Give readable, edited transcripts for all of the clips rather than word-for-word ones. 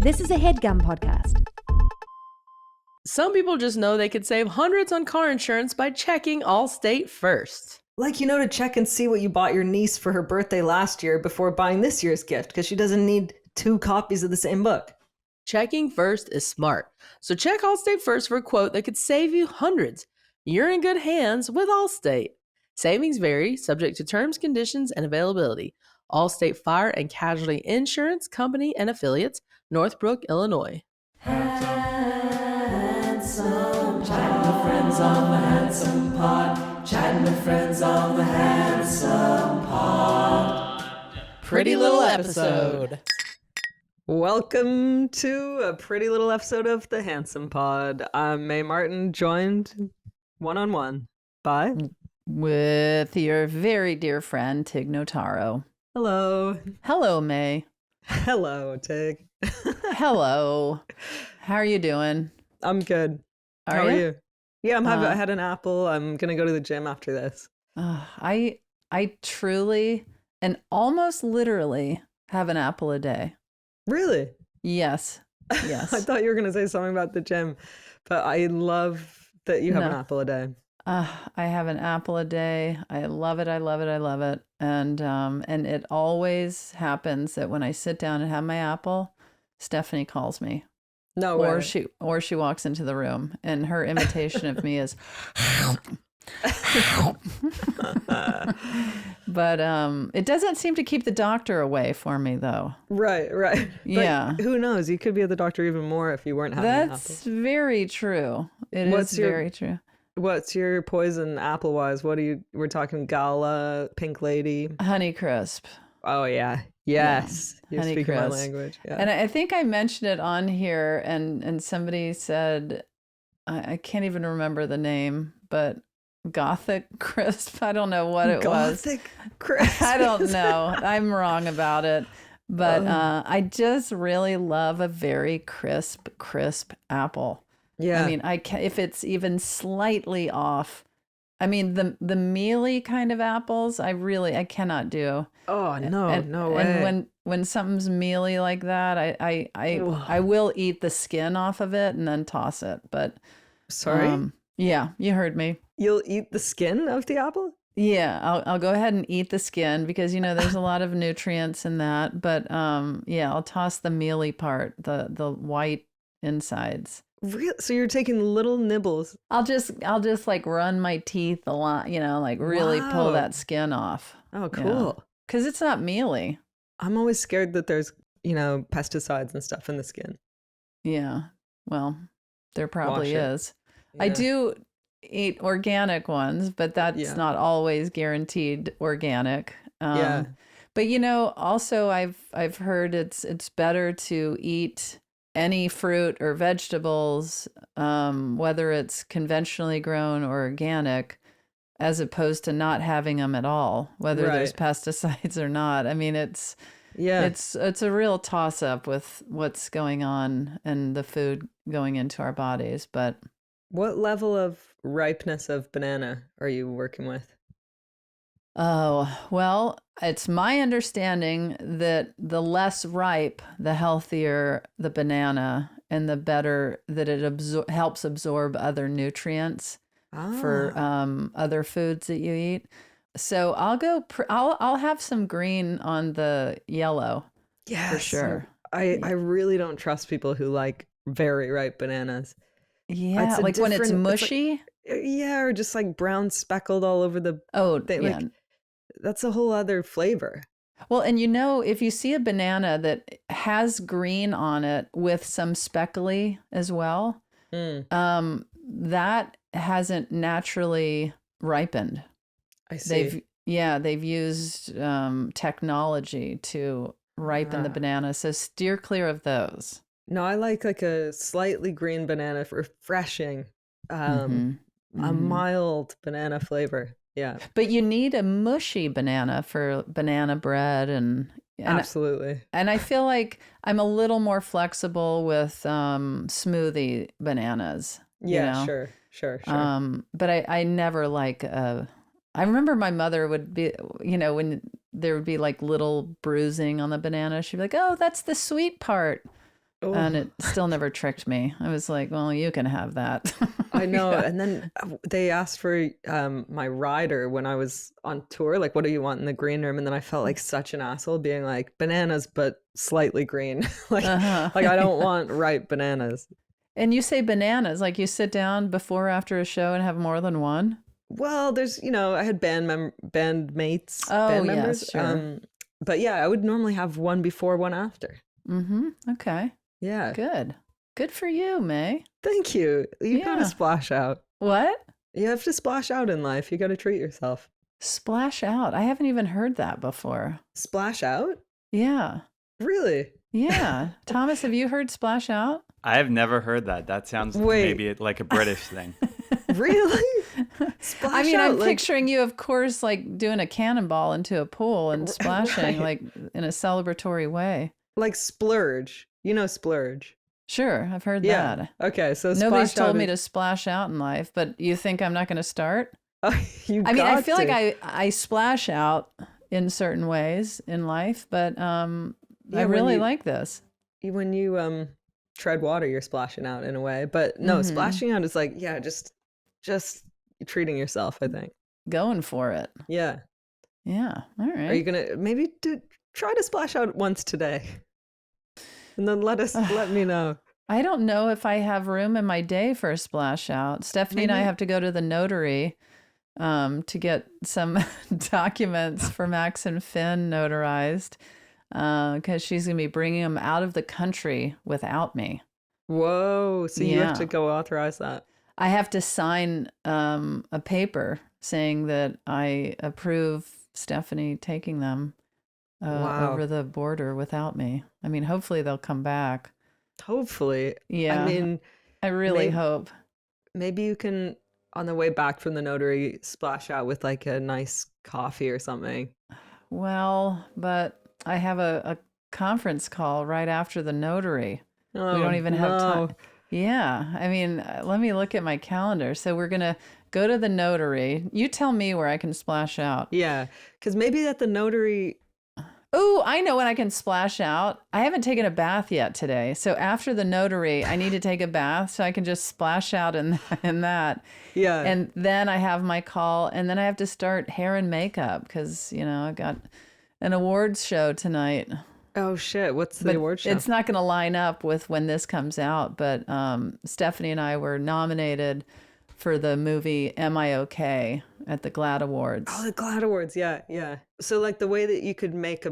This is a HeadGum podcast. Some people just know they could save hundreds on car insurance by checking Allstate first. Like, to check and see what you bought your niece for her birthday last year before buying this year's gift, because she doesn't need 2 copies of the same book. Checking first is smart. So check Allstate first for a quote that could save you hundreds. You're in good hands with Allstate. Savings vary, subject to terms, conditions, and availability. Allstate Fire and Casualty Insurance Company and Affiliates, Northbrook, Illinois. Handsome, chatting with friends on the Handsome Pod. Chatting with friends on the Handsome Pod. Pretty little episode. Welcome to a pretty little episode of the Handsome Pod. I'm Mae Martin, joined one-on-one by... With your very dear friend, Tig Notaro. Hello. Hello, Mae. Hello, Tig. Hello. How are you doing? I'm good. How are you? Yeah, I had an apple. I'm going to go to the gym after this. I truly and almost literally have an apple a day. Really? Yes. I thought you were going to say something about the gym, but I love that you have an apple a day. I have an apple a day. I love it. I love it. I love it. And it always happens that when I sit down and have my apple, Stephanie calls me. No way. Or she walks into the room, and her imitation of me is But it doesn't seem to keep the doctor away for me, though. Right. Yeah. But who knows? You could be at the doctor even more if you weren't having an apple. That's very true. It is very true. What's your poison apple-wise? We're talking Gala, Pink Lady? Honeycrisp. Oh, yeah. Yes. Yeah. You're speaking my language. Yeah. And I think I mentioned it on here, and somebody said, I can't even remember the name, but Gothic Crisp. I don't know what it was. Gothic Crisp. I don't know. I'm wrong about it. But I just really love a very crisp apple. Yeah. I mean, if it's even slightly off. I mean, the mealy kind of apples, I cannot do. Oh, no way. And when something's mealy like that, I will eat the skin off of it and then toss it. But sorry? Yeah, you heard me. You'll eat the skin of the apple? Yeah, I'll go ahead and eat the skin because there's a lot of nutrients in that. But yeah, I'll toss the mealy part, the white insides. Really? So you're taking little nibbles? I'll just like run my teeth a lot, like really pull that skin off. Oh, cool. Because it's not mealy. I'm always scared that there's, pesticides and stuff in the skin. Yeah. Well, there probably is. Yeah. I do eat organic ones, but that's not always guaranteed organic. Yeah. But also I've heard it's better to eat any fruit or vegetables, whether it's conventionally grown or organic, as opposed to not having them at all, whether there's pesticides or not. I mean, it's a real toss up with what's going on and the food going into our bodies. But what level of ripeness of banana are you working with? Oh, well, it's my understanding that the less ripe, the healthier the banana and the better that it helps absorb other nutrients for other foods that you eat. So I'll have some green on the yellow. Yes, for sure. I really don't trust people who like very ripe bananas. Yeah, like when it's mushy. Or just like brown speckled all over the thing. Yeah. That's a whole other flavor. Well, and if you see a banana that has green on it with some speckly as well, that hasn't naturally ripened. I see. They've used technology to ripen the banana. So steer clear of those. No, I like a slightly green banana, refreshing, a mild banana flavor. Yeah. But you need a mushy banana for banana bread and absolutely. And I feel like I'm a little more flexible with smoothie bananas. Yeah, sure. But I never like I remember my mother would be, when there would be like little bruising on the banana, she'd be like, "Oh, that's the sweet part." And it still never tricked me. I was like, well, you can have that. I know. Yeah. And then they asked for my rider when I was on tour, like, what do you want in the green room? And then I felt like such an asshole being like, bananas, but slightly green. like I don't want ripe bananas. And you say bananas, like you sit down before or after a show and have more than one? Well, there's, I had band mates, Oh, band yes, members. sure. But yeah, I would normally have one before, one after. Mm-hmm. Okay. Yeah. Good for you, May. Thank you. You gotta splash out. What? You have to splash out in life. You gotta treat yourself. Splash out. I haven't even heard that before. Splash out? Yeah. Really? Yeah. Thomas, have you heard splash out? I have never heard that. That sounds maybe like a British thing. Really? Splash I mean, out, I'm picturing you, of course, like doing a cannonball into a pool and splashing like in a celebratory way. Like splurge. You know splurge. Sure, I've heard that. Okay, so nobody's splash out told me to splash out in life, but you think I'm not going to start? I mean, I feel like I splash out in certain ways in life, but I really like this. When you tread water, you're splashing out in a way, but no, splashing out is like, just treating yourself, I think. Going for it. Yeah. Yeah. All right. Are you gonna maybe try to splash out once today, and then let me know. I don't know if I have room in my day for a splash out. Stephanie and I have to go to the notary to get some documents for Max and Finn notarized because she's going to be bringing them out of the country without me. Whoa. So you have to go authorize that. I have to sign a paper saying that I approve Stephanie taking them over the border without me. I mean, hopefully they'll come back. Hopefully. Yeah. I mean, I really hope. Maybe you can, on the way back from the notary, splash out with like a nice coffee or something. Well, but I have a conference call right after the notary. Oh, we don't even have time. Yeah. I mean, let me look at my calendar. So we're going to go to the notary. You tell me where I can splash out. Yeah. Because maybe at the notary... Oh, I know when I can splash out. I haven't taken a bath yet today. So after the notary, I need to take a bath so I can just splash out in that. Yeah. And then I have my call, and then I have to start hair and makeup because, I got an awards show tonight. Oh, shit. What's the awards show? It's not going to line up with when this comes out, but Stephanie and I were nominated for the movie Am I OK at the GLAAD Awards. Oh, the GLAAD Awards. Yeah, yeah. So like the way that you could make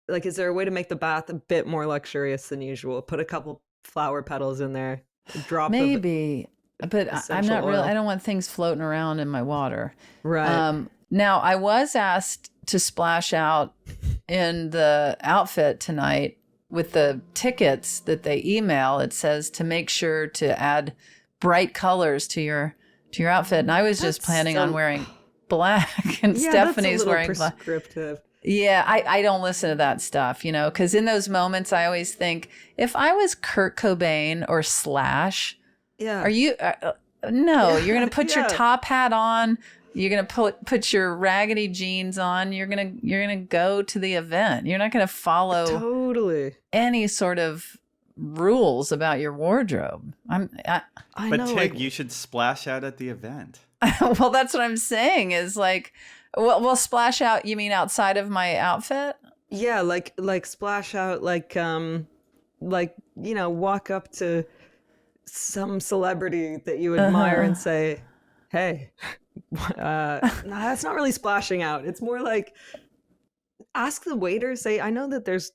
is there a way to make the bath a bit more luxurious than usual? Put a couple flower petals in there, drop maybe, but I'm not oil. really, I don't want things floating around in my water. Right. Now I was asked to splash out in the outfit tonight with the tickets that they email. It says to make sure to add bright colors to your outfit, and I was just planning on wearing black, and Stephanie's wearing black. Yeah, I don't listen to that stuff, because in those moments I always think, if I was Kurt Cobain or Slash, are you? No, you're gonna put your top hat on. You're gonna put your raggedy jeans on. You're gonna go to the event. You're not gonna follow any sort of rules about your wardrobe. I but know, Tig, you should splash out at the event. Well, that's what I'm saying is like, well, splash out. You mean outside of my outfit? Yeah, like splash out, like walk up to some celebrity that you admire and say, "Hey." No, that's not really splashing out. It's more like ask the waiter, say, I know that there's,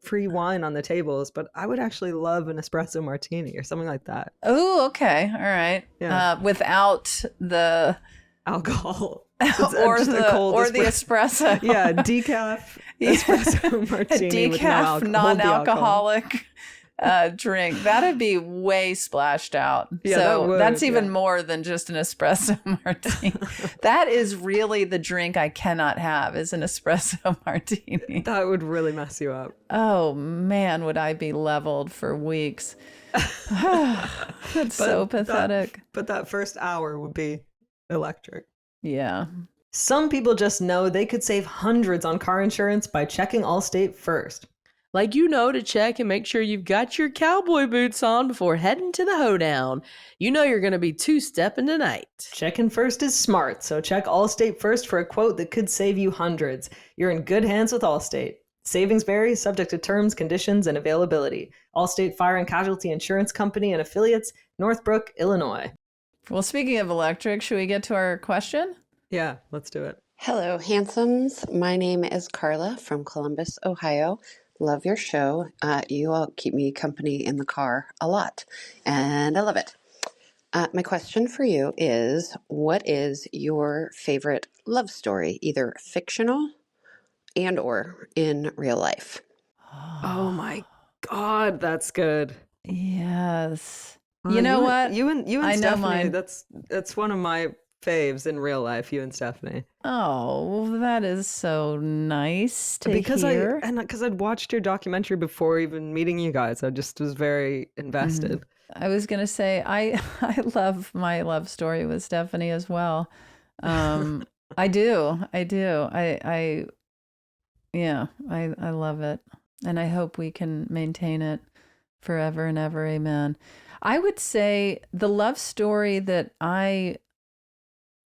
free wine on the tables, but I would actually love an espresso martini or something like that. Oh, okay. All right. Yeah. Without the alcohol or the espresso. Yeah, decaf espresso martini with decaf non-alcoholic drink. That'd be way splashed out. Yeah, so that's even more than just an espresso martini. That is really the drink I cannot have, is an espresso martini. That would really mess you up. Oh man, would I be leveled for weeks. That's so pathetic. But that first hour would be electric. Yeah. Some people just know they could save hundreds on car insurance by checking Allstate first. Like to check and make sure you've got your cowboy boots on before heading to the hoedown. You're going to be two-stepping tonight. Checking first is smart, so check Allstate first for a quote that could save you hundreds. You're in good hands with Allstate. Savings vary, subject to terms, conditions, and availability. Allstate Fire and Casualty Insurance Company and Affiliates, Northbrook, Illinois. Well, speaking of electric, should we get to our question? Yeah, let's do it. Hello, handsomes. My name is Carla from Columbus, Ohio. Love your show. You all keep me company in the car a lot, and I love it. My question for you is, what is your favorite love story, either fictional and or in real life? Oh my God, that's good. Yes. You know what? You and I know Stephanie, mine. that's one of my faves in real life, you and Stephanie. Oh, that is so nice to hear. Because I'd watched your documentary before even meeting you guys. I just was very invested. I was going to say, I love my love story with Stephanie as well. I do. I love it. And I hope we can maintain it forever and ever. Amen. I would say the love story that I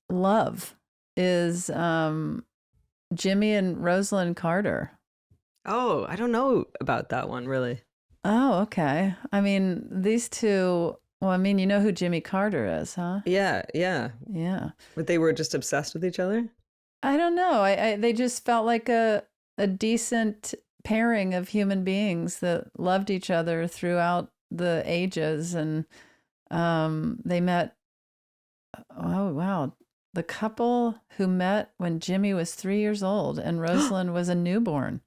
love is Jimmy and Rosalind Carter. Oh, I don't know about that one, really. Oh, okay. I mean, these two, well, I mean, you know who Jimmy Carter is, huh? Yeah. Yeah. But they were just obsessed with each other? I don't know. They just felt like a decent pairing of human beings that loved each other throughout the ages. And they met, oh, wow. The couple who met when Jimmy was 3 years old and Rosalind was a newborn.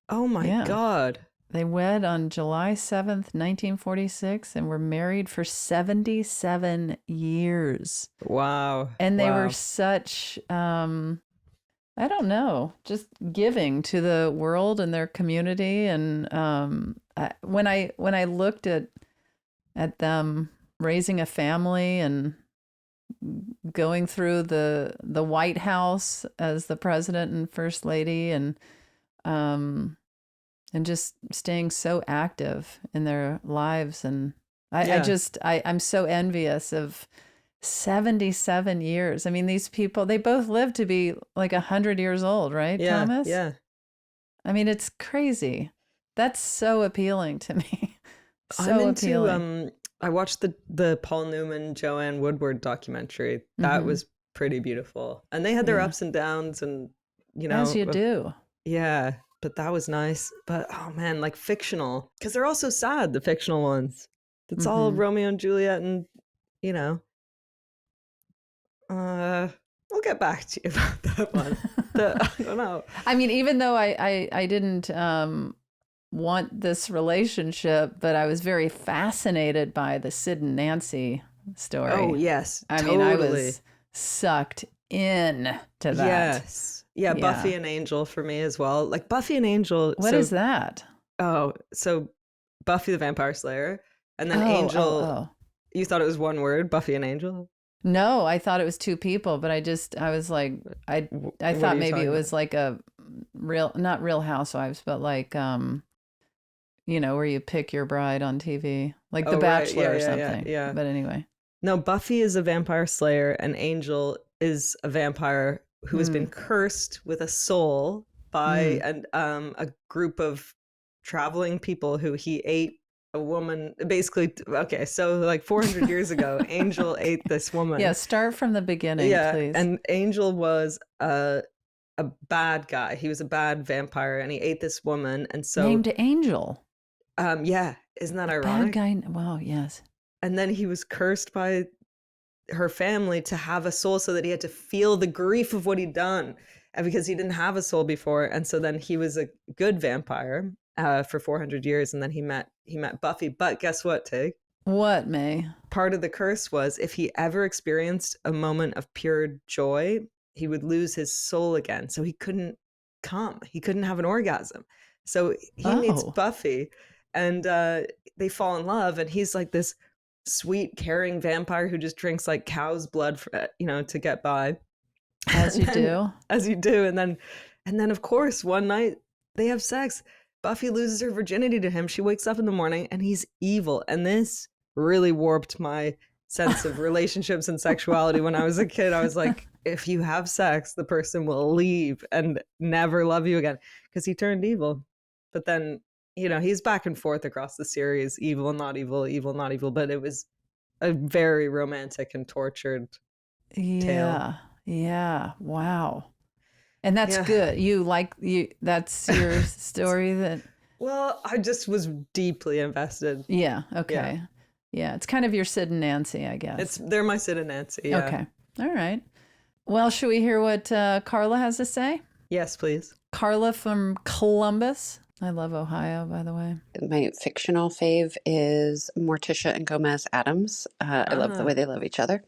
Oh my God. They wed on July 7th, 1946, and were married for 77 years. Wow. And they were such, I don't know, just giving to the world and their community. And when I looked at them raising a family and going through the White House as the president and first lady, and just staying so active in their lives, and I'm so envious of 77 years. I mean, these people, they both lived to be like 100 years old, right, Thomas? Yeah. I mean, it's crazy. That's so appealing to me. I'm into, I watched the Paul Newman, Joanne Woodward documentary. That was pretty beautiful. And they had their ups and downs, and, As you do. Yeah, but that was nice. But, oh man, like fictional. Because they're all so sad, the fictional ones. It's all Romeo and Juliet, and, we'll get back to you about that one. I don't know. I mean, even though I didn't want this relationship, but I was very fascinated by the Sid and Nancy story. Oh, yes. I mean, I was sucked in to that. Yes. Yeah, Buffy and Angel for me as well. Like Buffy and Angel. What is that? Oh, so Buffy the Vampire Slayer, and then Angel. Oh. You thought it was one word, Buffy and Angel? No, I thought it was two people, but I was like, I thought maybe it was like a not Real Housewives, but like, where you pick your bride on TV, like The Bachelor or something. Yeah. But anyway. No, Buffy is a vampire slayer, and Angel is a vampire who has been cursed with a soul by a group of traveling people who he ate a woman. Basically, okay, so like 400 years ago, Angel ate this woman. Yeah, start from the beginning, please. And Angel was a bad guy. He was a bad vampire, and he ate this woman. And so named Angel. Yeah, isn't that ironic? Bad guy. Wow, yes. And then he was cursed by her family to have a soul, so that he had to feel the grief of what he'd done, and because he didn't have a soul before. And so then he was a good vampire for 400 years, and then he met Buffy. But guess what, Tig? What, May? Part of the curse was if he ever experienced a moment of pure joy, he would lose his soul again. So he couldn't come. He couldn't have an orgasm. So he meets Buffy, and they fall in love, and he's like this sweet, caring vampire who just drinks like cow's blood for, to get by. As you do. And then of course one night they have sex, Buffy loses her virginity to him. She wakes up in the morning and he's evil. And this really warped my sense of relationships and sexuality when I was a kid. I was like, if you have sex, the person will leave and never love you again, because he turned evil. But then, you know, he's back and forth across the series, evil, not evil, evil, not evil. But it was a very romantic and tortured tale. Yeah. Wow. And that's good. That's your story that. Well, I just was deeply invested. Yeah. Okay. Yeah. It's kind of your Sid and Nancy, I guess. They're my Sid and Nancy. Yeah. Okay. All right. Well, should we hear what Carla has to say? Yes, please. Carla from Columbus. I love Ohio, by the way. My fictional fave is Morticia and Gomez Adams. I love the way they love each other.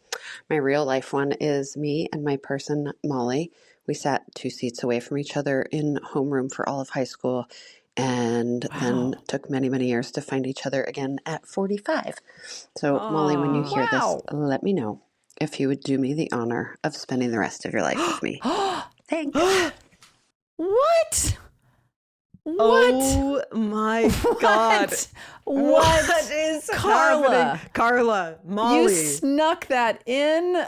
My real life one is me and my person, Molly. We sat 2 seats away from each other in homeroom for all of high school, and then took many, many years to find each other again at 45. So, Molly, when you hear this, let me know if you would do me the honor of spending the rest of your life with me. Thanks. What? Oh my God. What is Carla? happening? Carla, Molly. You snuck that in.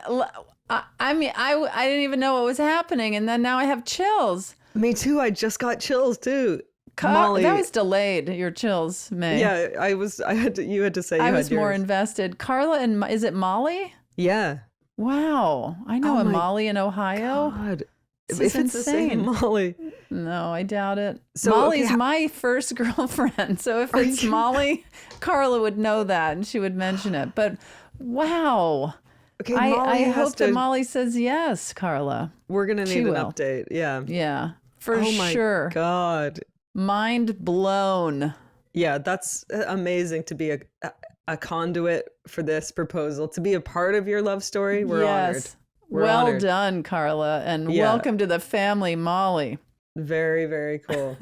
I mean, I didn't even know what was happening, and then now I have chills. Me too. I just got chills too. Molly, that was delayed. Your chills, May. Yeah, I was. You had to say. I was more invested. Carla and is it Molly? Yeah. Wow, I know a Molly in Ohio. God. This if is it's the same Molly. No, I doubt it. So, Molly's my first girlfriend. So if it's Molly, Carla would know that and she would mention it. But wow. Okay, I hope that Molly says yes, Carla. We're going to need an update. Yeah. Yeah, for sure. Oh my God. Mind blown. Yeah, that's amazing to be a conduit for this proposal, to be a part of your love story. We're honored. Well honored. Done, Carla, and welcome to the family, Molly. Very, very cool.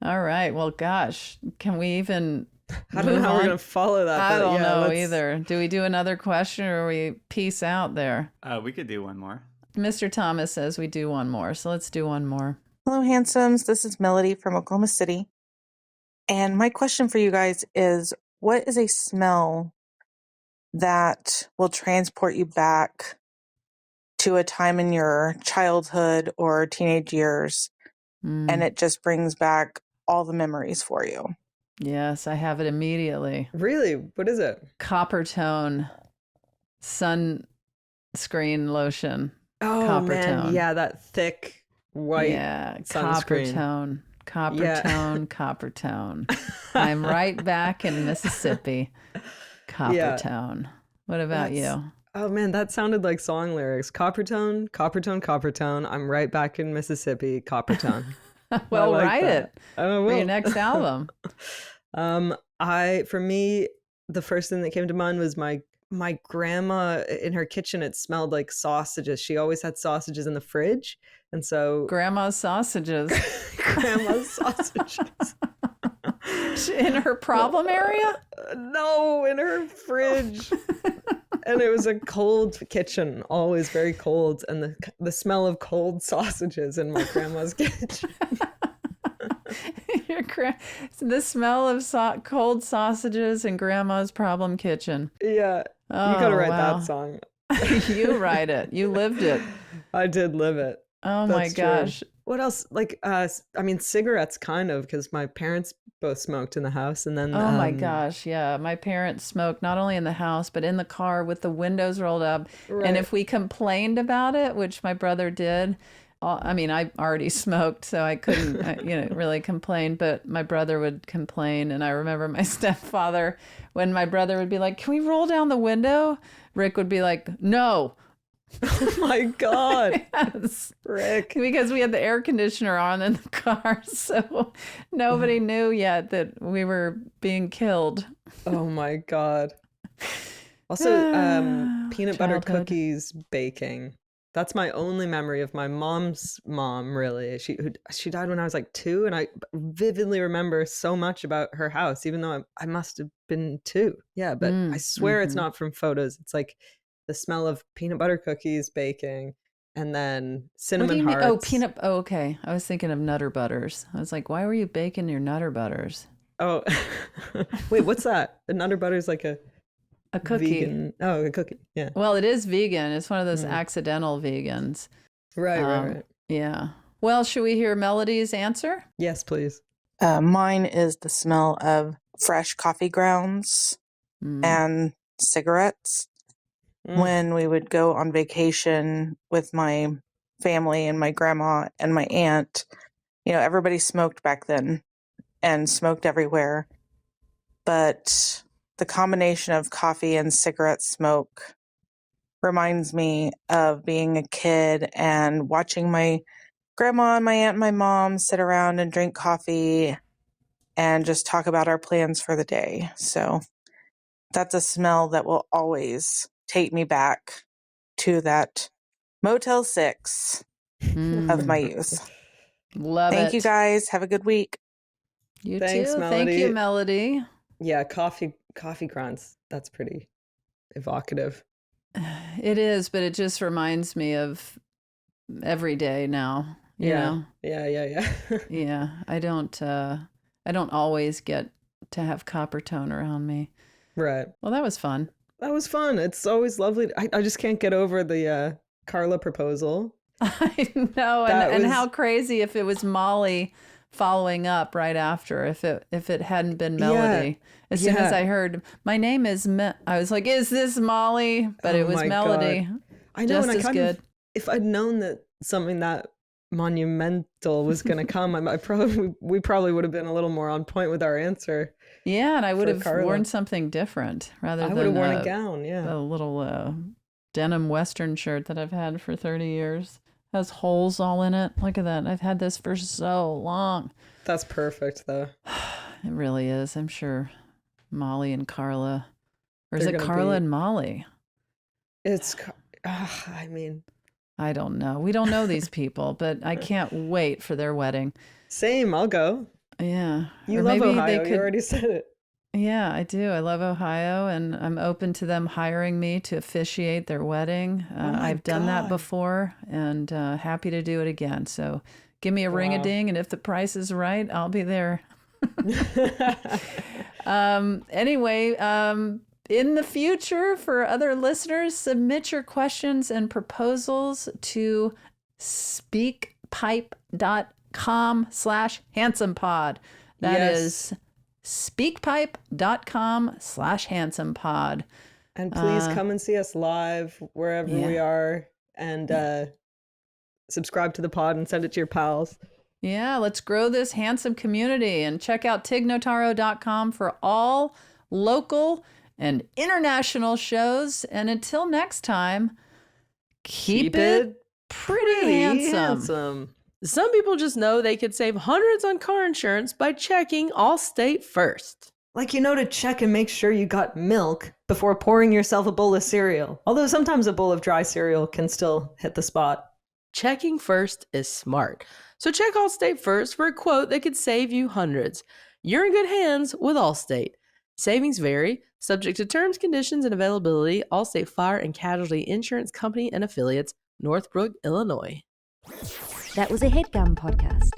All right. Well, gosh, can we even... I don't know how we're going to follow that. I don't know either. Do we do another question or we peace out there? We could do one more. Mr. Thomas says we do one more, so let's do one more. Hello, handsomes. This is Melody from Oklahoma City. And my question for you guys is, what is a smell that will transport you back to a time in your childhood or teenage years, and it just brings back all the memories for you? Yes, I have it immediately. Really? What is it? Copper tone sunscreen lotion. Oh, copper man. tone. Yeah, that thick white copper sunscreen. tone, copper tone. I'm right back in Mississippi. Copper tone. What about you? Oh man, that sounded like song lyrics. Copper tone, copper tone, copper tone. I'm right back in Mississippi. Copper tone. Well, write it for your next album. For me, the first thing that came to mind was my grandma in her kitchen. It smelled like sausages. She always had sausages in the fridge, and so grandma's sausages. Grandma's sausages. In her problem area? No, in her fridge. And it was a cold kitchen, always very cold, and the smell of cold sausages in my grandma's kitchen. The smell of cold sausages in grandma's problem kitchen. Yeah, you gotta write that song. You write it. You lived it. I did live it. Oh my gosh. True. What else? Like, I mean, cigarettes, kind of, because my parents both smoked in the house, and then. Oh my gosh, yeah, my parents smoked not only in the house but in the car with the windows rolled up. Right. And if we complained about it, which my brother did, I mean, I already smoked, so I couldn't, really complain. But my brother would complain, and I remember my stepfather, when my brother would be like, "Can we roll down the window?" Rick would be like, "No." Oh my God. Yes. Rick. Because we had the air conditioner on in the car, so nobody knew yet that we were being killed. Oh my God. Also, peanut butter cookies baking. That's my only memory of my mom's mom, really. She died when I was like 2, and I vividly remember so much about her house, even though I must have been 2. Yeah, but I swear it's not from photos. It's like the smell of peanut butter cookies baking and then What do cinnamon you mean? hearts. Oh, peanut. Oh, okay. I was thinking of Nutter Butters. I was like, why were you baking your Nutter Butters? Oh, wait, what's that? The Nutter Butter is like a cookie. vegan. Oh, a cookie. Yeah. Well, it is vegan. It's one of those accidental vegans. Right. Yeah. Well, should we hear Melody's answer? Yes, please. Mine is the smell of fresh coffee grounds and cigarettes. When we would go on vacation with my family and my grandma and my aunt, everybody smoked back then and smoked everywhere. But the combination of coffee and cigarette smoke reminds me of being a kid and watching my grandma and my aunt and my mom sit around and drink coffee and just talk about our plans for the day. So that's a smell that will always take me back to that Motel 6 of my youth. Love it. Thank you guys. Have a good week. You Thanks, too. Melody. Thank you, Melody. Yeah, coffee grunts. That's pretty evocative. It is, but it just reminds me of every day now. You know? Yeah. Yeah. I don't always get to have copper tone around me. Right. Well, that was fun. That was fun. It's always lovely. I just can't get over the Carla proposal. I know, and how crazy if it was Molly following up right after, if it hadn't been Melody. As soon as I heard, my name is I was like, is this Molly? But it was Melody. God. I know, just and as good. If I'd known that something that monumental was going to come, we probably would have been a little more on point with our answer. Yeah, and I would have Carla. worn something different rather than I would have worn a gown. Yeah, a little denim Western shirt that I've had for 30 years. Has holes all in it. Look at that. I've had this for so long. That's perfect, though. It really is. I'm sure Molly and Carla, or is They're it gonna Carla be- and Molly? I mean, I don't know. We don't know these people, but I can't wait for their wedding. same. I'll go. Yeah. You Or love maybe Ohio. they could. You already said it. Yeah, I do. I love Ohio, and I'm open to them hiring me to officiate their wedding. my I've done that God. before, and happy to do it again. So give me a ring-a-ding, and if the price is right, I'll be there. Anyway, in the future, for other listeners, submit your questions and proposals to speakpipe.com/handsomepod. That is speakpipe.com/handsomepod. And please come and see us live wherever we are, and subscribe to the pod and send it to your pals. Yeah, let's grow this handsome community, and check out tignotaro.com for all local and international shows. And until next time, keep it pretty handsome. Some people just know they could save hundreds on car insurance by checking Allstate first. Like, to check and make sure you got milk before pouring yourself a bowl of cereal. Although sometimes a bowl of dry cereal can still hit the spot. Checking first is smart. So check Allstate first for a quote that could save you hundreds. You're in good hands with Allstate. Savings vary, subject to terms, conditions, and availability. Allstate Fire and Casualty Insurance Company and Affiliates, Northbrook, Illinois. That was a HeadGum podcast.